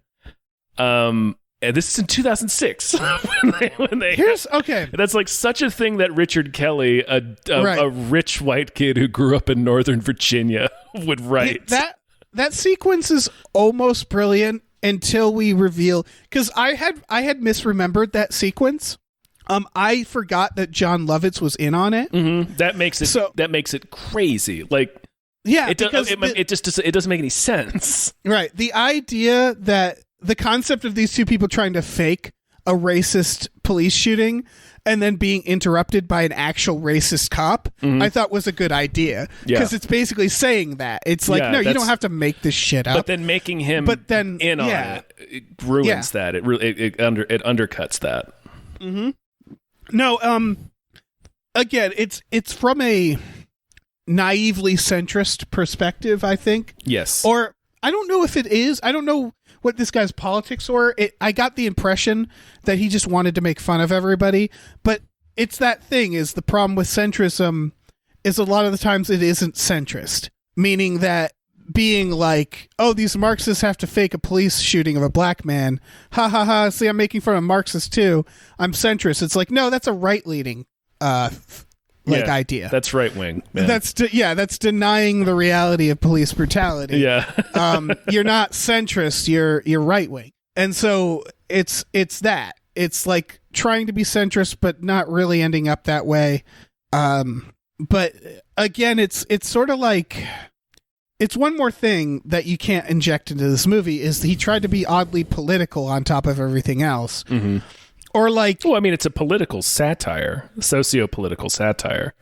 And this is in 2006. when they that's like such a thing that Richard Kelly, a rich white kid who grew up in Northern Virginia, would write. That sequence is almost brilliant until we reveal, because I had misremembered that sequence. I forgot that Jon Lovitz was in on it. Mm-hmm. That makes it crazy. Like, yeah, it doesn't make any sense. Right. The idea that the concept of these two people trying to fake a racist police shooting and then being interrupted by an actual racist cop, I thought was a good idea. Because it's basically saying that. It's like, no, you don't have to make this shit up. But then making him in on it ruins that. It undercuts that. Mm-hmm. No, again, it's from a naively centrist perspective, I think. Yes. Or I don't know if it is. I don't know what this guy's politics were. I got the impression that he just wanted to make fun of everybody. But it's that thing, is the problem with centrism is a lot of the times it isn't centrist. Meaning that being like, oh, these Marxists have to fake a police shooting of a black man. Ha ha ha. See, I'm making fun of Marxists too. I'm centrist. It's like, no, that's a right-leaning idea. That's right wing. That's denying the reality of police brutality. Yeah. You're not centrist, you're right wing. And so it's that. It's like trying to be centrist but not really ending up that way. But again, it's sort of like, it's one more thing that you can't inject into this movie is he tried to be oddly political on top of everything else. Mm-hmm. Or like... Well, I mean, it's a political satire. Socio-political satire.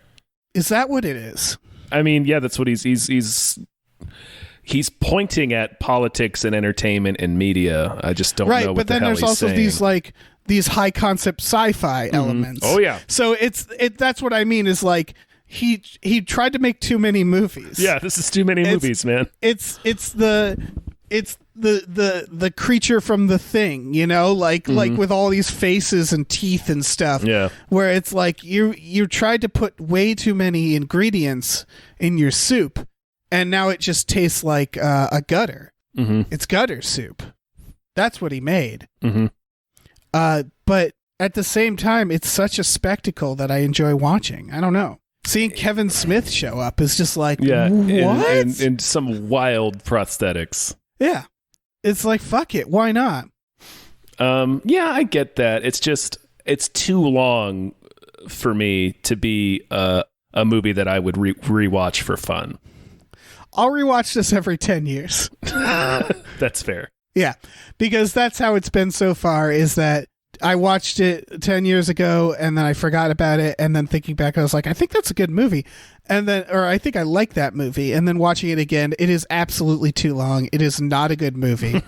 Is that what it is? I mean, yeah, that's what he's pointing at politics and entertainment and media. I just don't know what the hell he's saying. Right, but then there's also these high-concept sci-fi elements. Oh, yeah. So that's what I mean is like... He tried to make too many movies. Yeah, this is too many movies, man. It's the creature from The Thing, like with all these faces and teeth and stuff. Yeah, where it's like you tried to put way too many ingredients in your soup, and now it just tastes like a gutter. Mm-hmm. It's gutter soup. That's what he made. Mm-hmm. But at the same time, it's such a spectacle that I enjoy watching. I don't know. Seeing Kevin Smith show up is just like, what? And some wild prosthetics. Yeah. It's like, fuck it. Why not? Yeah, I get that. It's too long for me to be a movie that I would rewatch for fun. I'll rewatch this every 10 years. That's fair. Yeah. Because that's how it's been so far, is that I watched it 10 years ago and then I forgot about it, and then thinking back I was like, I think that's a good movie, or I think I like that movie, and then watching it again, it is absolutely too long. It is not a good movie.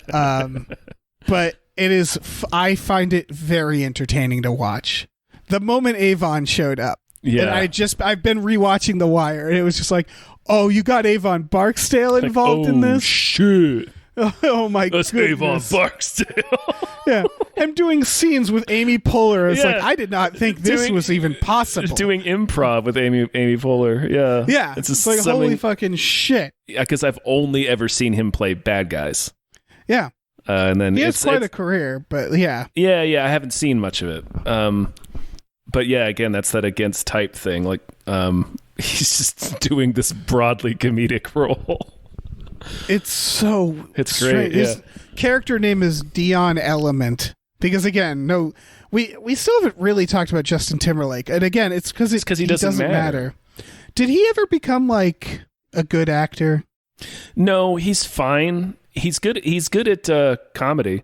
But it is I find it very entertaining to watch. The moment Avon showed up, and I've been rewatching The Wire, and it was just like, oh, you got Avon Barksdale involved in this? Shit. Oh my goodness. Let's Avon Barksdale. Yeah. Him doing scenes with Amy Poehler. It's like, I did not think this was even possible. Doing improv with Amy Poehler. Yeah. Yeah. It's like, holy fucking shit. Yeah, because I've only ever seen him play bad guys. Yeah. And then he has quite a career, but yeah. Yeah, I haven't seen much of it. But yeah, again, that's that against type thing. Like, he's just doing this broadly comedic role. It's so It's strange. great. Yeah. His character name is Dion Element because again, we still haven't really talked about Justin Timberlake, and again, it's because he doesn't matter. Did he ever become like a good actor? No, he's fine. He's good at comedy.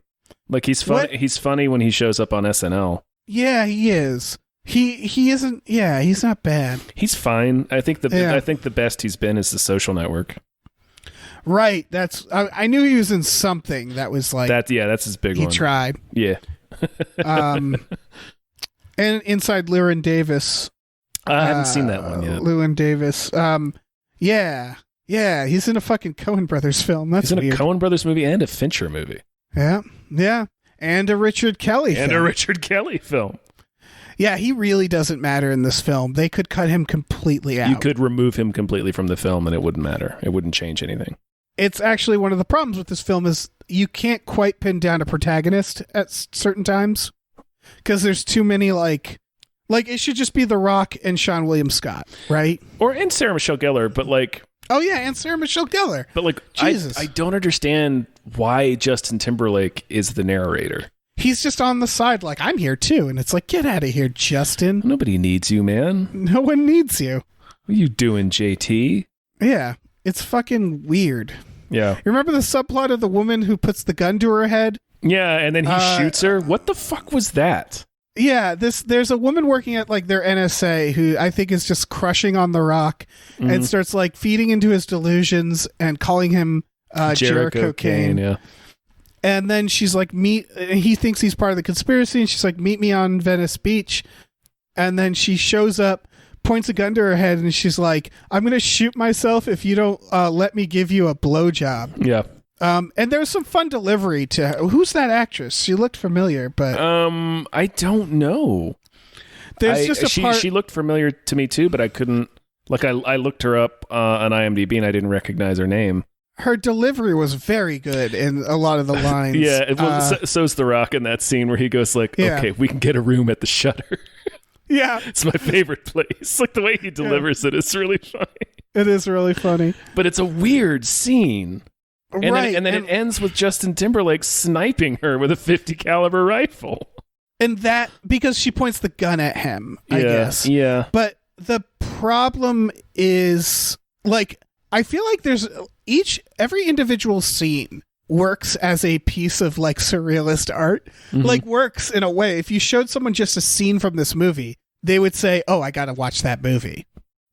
Like he's funny. He's funny when he shows up on SNL. Yeah, he is. He isn't. Yeah, he's not bad. He's fine. I think the best he's been is The Social Network. Right. I knew he was in something that was like that. Yeah, that's his big one. He tried. Yeah. And Inside Llewyn Davis. I haven't seen that one yet. Llewyn Davis. Yeah. He's in a fucking Coen Brothers film. That's he's in weird. a Coen Brothers movie and a Fincher movie. Yeah, and a Richard Kelly film. Yeah, he really doesn't matter in this film. They could cut him completely out. You could remove him completely from the film and it wouldn't matter. It wouldn't change anything. It's actually one of the problems with this film is you can't quite pin down a protagonist at certain times because there's too many like it should just be The Rock and Seann William Scott, right? And Sarah Michelle Gellar, but like... Oh, yeah, and Sarah Michelle Gellar. But like, Jesus. I don't understand why Justin Timberlake is the narrator. He's just on the side like, I'm here too. And it's like, get out of here, Justin. Nobody needs you, man. No one needs you. What are you doing, JT? Yeah, it's fucking weird. Yeah. You remember the subplot of the woman who puts the gun to her head? Yeah, and then he shoots her? What the fuck was that? Yeah, there's a woman working at like their NSA who I think is just crushing on The Rock and starts like feeding into his delusions and calling him Jericho Kane. Yeah. And then she's like, he thinks he's part of the conspiracy, and she's like, meet me on Venice Beach. And then she shows up, points a gun to her head, and she's like, I'm going to shoot myself if you don't let me give you a blowjob. Yeah. And there was some fun delivery to her. Who's that actress? She looked familiar, but I don't know. There's just a part. She looked familiar to me too, but I couldn't. Like I looked her up on IMDb and I didn't recognize her name. Her delivery was very good in a lot of the lines. Yeah, well, so's The Rock in that scene where he goes like, "Okay, we can get a room at the Shutter." Yeah, it's my favorite place. Like the way he delivers it is really funny. It is really funny, but it's a weird scene. And right, then it ends with Justin Timberlake sniping her with a .50 caliber rifle. And that because she points the gun at him, I guess. Yeah. But the problem is like I feel like there's every individual scene works as a piece of like surrealist art. Like works in a way. If you showed someone just a scene from this movie, they would say, "Oh, I got to watch that movie."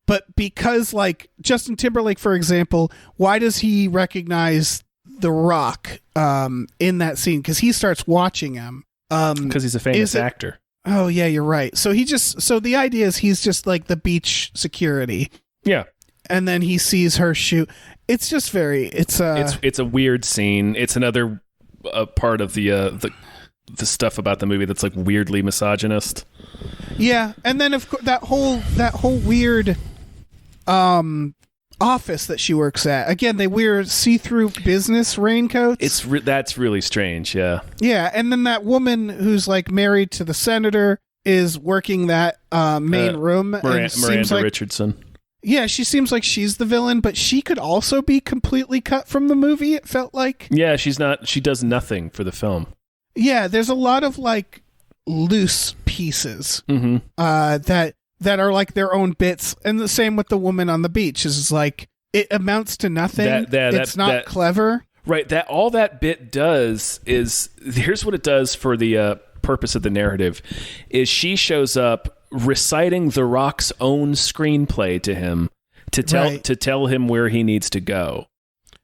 But because, like, Justin Timberlake, for example, why does he recognize The Rock in that scene? Because he starts watching him. Because he's a famous actor. Oh, yeah, you're right. So the idea is he's just, like, the beach security. Yeah. And then he sees her shoot. It's just it's a weird scene. It's another part of the stuff about the movie that's, like, weirdly misogynist. Yeah, and then, of course, that whole weird... office that she works at. Again, they wear see-through business raincoats. That's really strange, yeah. Yeah, and then that woman who's like married to the senator is working that main room. Miranda Richardson. Yeah, she seems like she's the villain, but she could also be completely cut from the movie, it felt like. Yeah, she's not. She does nothing for the film. Yeah, there's a lot of like loose pieces that are like their own bits, and the same with the woman on the beach is like it amounts to nothing. It's not clever, right? That all that bit does is here's what it does for the purpose of the narrative: is she shows up reciting The Rock's own screenplay to him to tell him where he needs to go.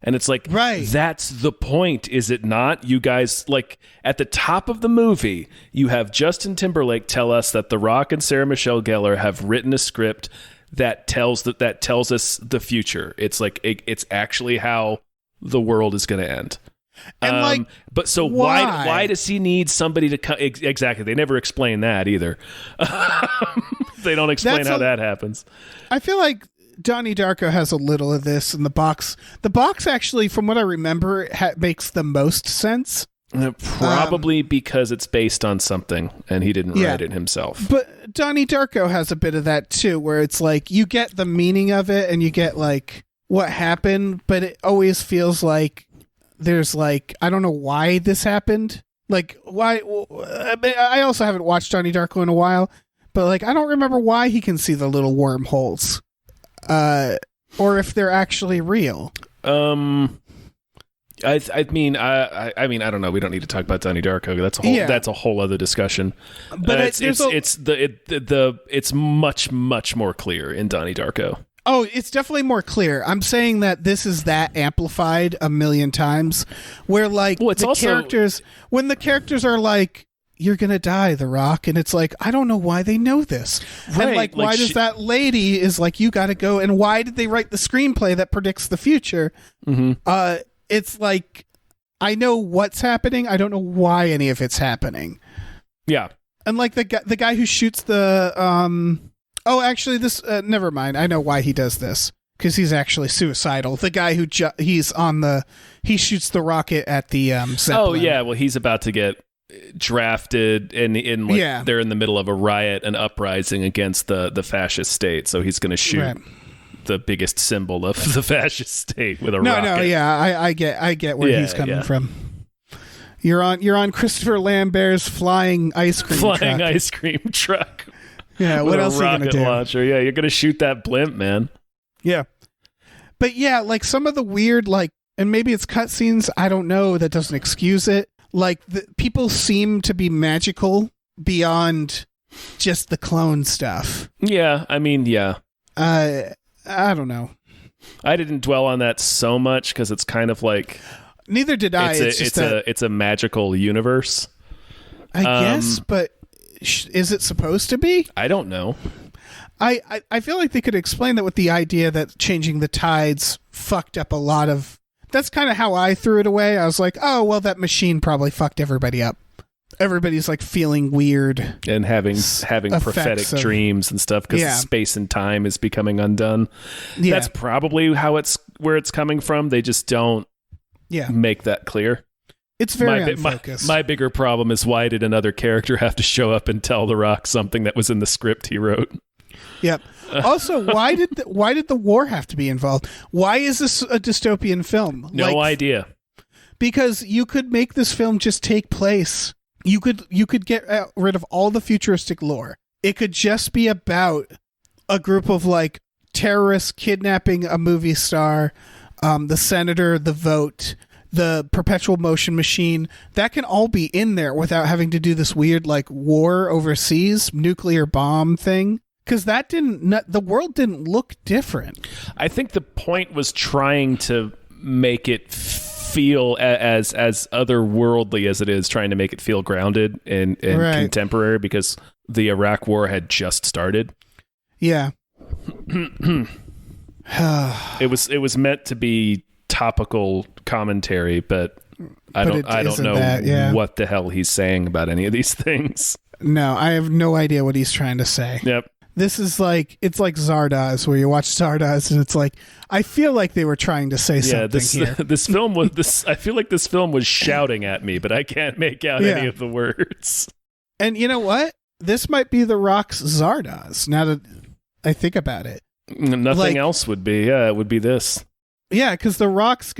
And it's like, that's the point, is it not? You guys, like, at the top of the movie, you have Justin Timberlake tell us that The Rock and Sarah Michelle Gellar have written a script that tells us the future. It's like, it's actually how the world is going to end. And but so why does he need somebody to come? Exactly. They never explain that either. They don't explain how that happens. I feel like Donnie Darko has a little of this in the box. The box actually, from what I remember, makes the most sense. Probably because it's based on something and he didn't write it himself. But Donnie Darko has a bit of that too, where it's like you get the meaning of it and you get like what happened, but it always feels like there's like, I don't know why this happened. Like, why? I also haven't watched Donnie Darko in a while, but like, I don't remember why he can see the little wormholes, or if they're actually real. I mean, I don't know. We don't need to talk about Donnie Darko. That's a whole other discussion. But it's much more clear in Donnie Darko. Oh, it's definitely more clear. I'm saying that this is that amplified a million times, where like characters, when the characters are like, "You're gonna die, The Rock," and it's like, I don't know why they know this, right? And like why does that lady is like, you got to go, and why did they write the screenplay that predicts the future? Mm-hmm. It's like, I know what's happening, I don't know why any of it's happening. Yeah, and like the guy who shoots the oh, actually, this never mind. I know why he does this, because he's actually suicidal. The guy who he shoots the rocket at the Zeppelin. Oh yeah, well he's about to get drafted, and they're in the middle of a riot, an uprising against the fascist state. So he's going to shoot the biggest symbol of the fascist state with a rocket. No, yeah, I get where he's coming from. You're on Christopher Lambert's flying ice cream truck. Yeah, what else are you gonna do? Launcher. Yeah, you're gonna shoot that blimp, man. Yeah, but yeah, like some of the weird, like, and maybe it's cutscenes. I don't know. That doesn't excuse it. Like people seem to be magical beyond just the clone stuff. Yeah, I mean, yeah. I don't know. I didn't dwell on that so much because it's kind of like. Neither did I. It's a magical universe. I guess, but. Is it supposed to be? I don't know. I feel like they could explain that with the idea that changing the tides fucked up a lot of... That's kind of how I threw it away. I was like, oh, well, that machine probably fucked everybody up. Everybody's like feeling weird. And having prophetic dreams and stuff because space and time is becoming undone. Yeah. That's probably where it's coming from. They just don't make that clear. It's very unfocused. My bigger problem is, why did another character have to show up and tell The Rock something that was in the script he wrote? Yep. Also, why did the war have to be involved? Why is this a dystopian film? No idea. Because you could make this film just take place. You could get rid of all the futuristic lore. It could just be about a group of like terrorists kidnapping a movie star, the senator, the vote, the perpetual motion machine. That can all be in there without having to do this weird like war overseas nuclear bomb thing, because the world didn't look different. I think the point was trying to make it feel as otherworldly as it is, trying to make it feel grounded and contemporary, because the Iraq War had just started. Yeah. It was meant to be topical commentary, but I don't know what the hell he's saying about any of these things. No, I have no idea what he's trying to say. Yep. This is like, it's like Zardoz, where you watch Zardoz and it's like, I feel like they were trying to say something here. I feel like this film was shouting at me, but I can't make out any of the words. And you know what? This might be The Rock's Zardoz, now that I think about it. Nothing else would be. Yeah, it would be this. Yeah, because The Rock's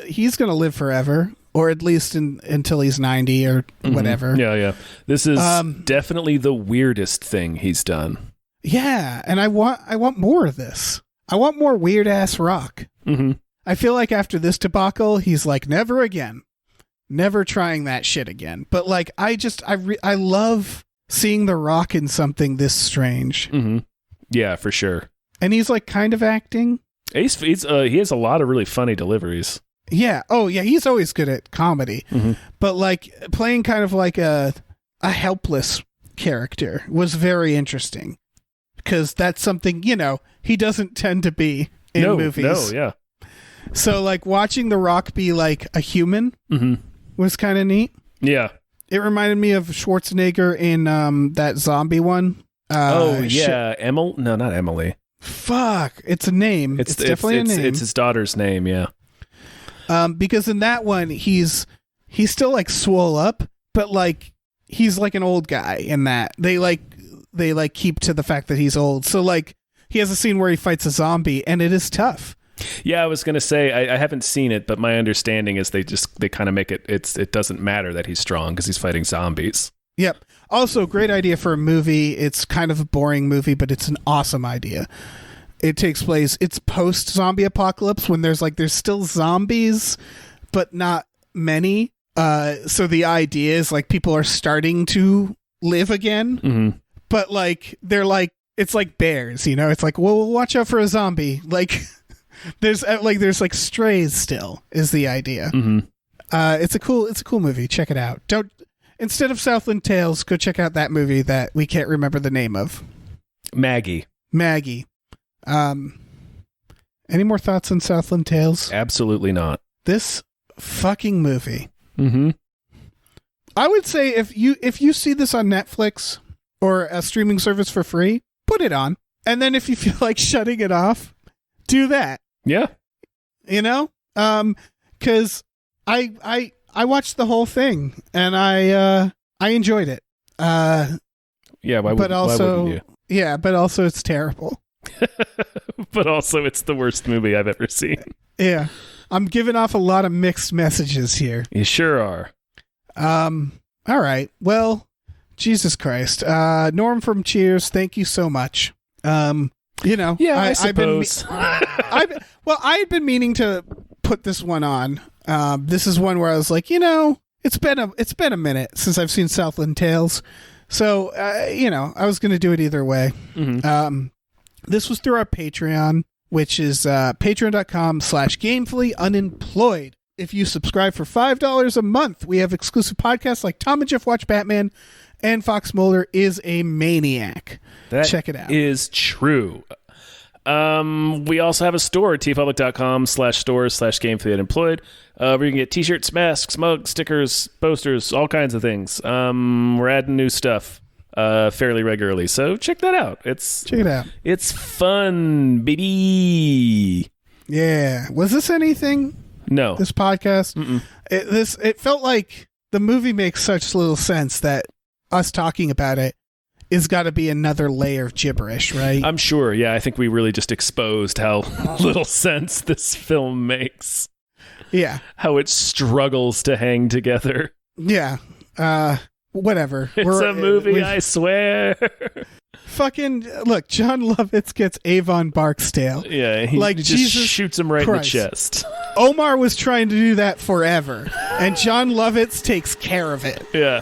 he's gonna live forever, or at least until he's 90 or whatever. Yeah. This is definitely the weirdest thing he's done. Yeah, and I want more of this. I want more weird ass Rock. Mm-hmm. I feel like after this debacle, he's like, never again, never trying that shit again. But like, I love seeing The Rock in something this strange. Mm-hmm. Yeah, for sure. And he's like kind of acting. He has a lot of really funny deliveries. Yeah. Oh, yeah. He's always good at comedy, but like playing kind of like a helpless character was very interesting, because that's something, he doesn't tend to be in movies. No, yeah. So like watching The Rock be like a human was kind of neat. Yeah. It reminded me of Schwarzenegger in that zombie one. No, not Emily. Fuck, it's a name. It's definitely a name. It's his daughter's name, yeah. Because in that one, he's still like swole up, but like he's like an old guy in that. They keep to the fact that he's old. So like he has a scene where he fights a zombie, and it is tough. Yeah, I was going to say, I haven't seen it, but my understanding is they kind of make it doesn't matter that he's strong because he's fighting zombies. Yep. Also, great idea for a movie. It's kind of a boring movie, but it's an awesome idea. It takes place, it's post-zombie apocalypse when there's still zombies, but not many. So the idea is like people are starting to live again, but like they're like, it's like bears, you know? It's like, well, watch out for a zombie. Like there's like strays still is the idea. It's a cool movie. Check it out. Instead of Southland Tales, go check out that movie that we can't remember the name of. Maggie. Any more thoughts on Southland Tales? Absolutely not. This fucking movie. I would say if you see this on Netflix or a streaming service for free, put it on. And then if you feel like shutting it off, do that. Yeah. You know? Cause I watched the whole thing and I enjoyed it. Yeah, why wouldn't you? Yeah, but also it's terrible. But also it's the worst movie I've ever seen. Yeah. I'm giving off a lot of mixed messages here. You sure are. All right. Well, Jesus Christ. Norm from Cheers, thank you so much. Yeah, I suppose. I've been meaning to put this one on. This is one where I was like, it's been a minute since I've seen Southland Tales. So, I was going to do it either way. This was through our Patreon, which is patreon.com/gamefully unemployed. If you subscribe for $5 a month, we have exclusive podcasts like Tom and Jeff Watch Batman and Fox Mulder is a Maniac. Check it out. Is true. We also have a store, tpublic.com/stores/gamefully unemployed, where you can get t-shirts, masks, mugs, stickers, posters, all kinds of things. We're adding new stuff fairly regularly, so check that out. Check it out. It's fun, baby. Yeah. Was this anything? No. This podcast? It felt like the movie makes such little sense that us talking about it is got to be another layer of gibberish, right? I'm sure. Yeah, I think we really just exposed how little sense this film makes. Yeah. How it struggles to hang together. Yeah. Whatever. It's a movie, I swear. Fucking look, Jon Lovitz gets Avon Barksdale. Yeah, he just Jesus shoots him right Christ. in the chest. Omar was trying to do that forever, and Jon Lovitz takes care of it. Yeah.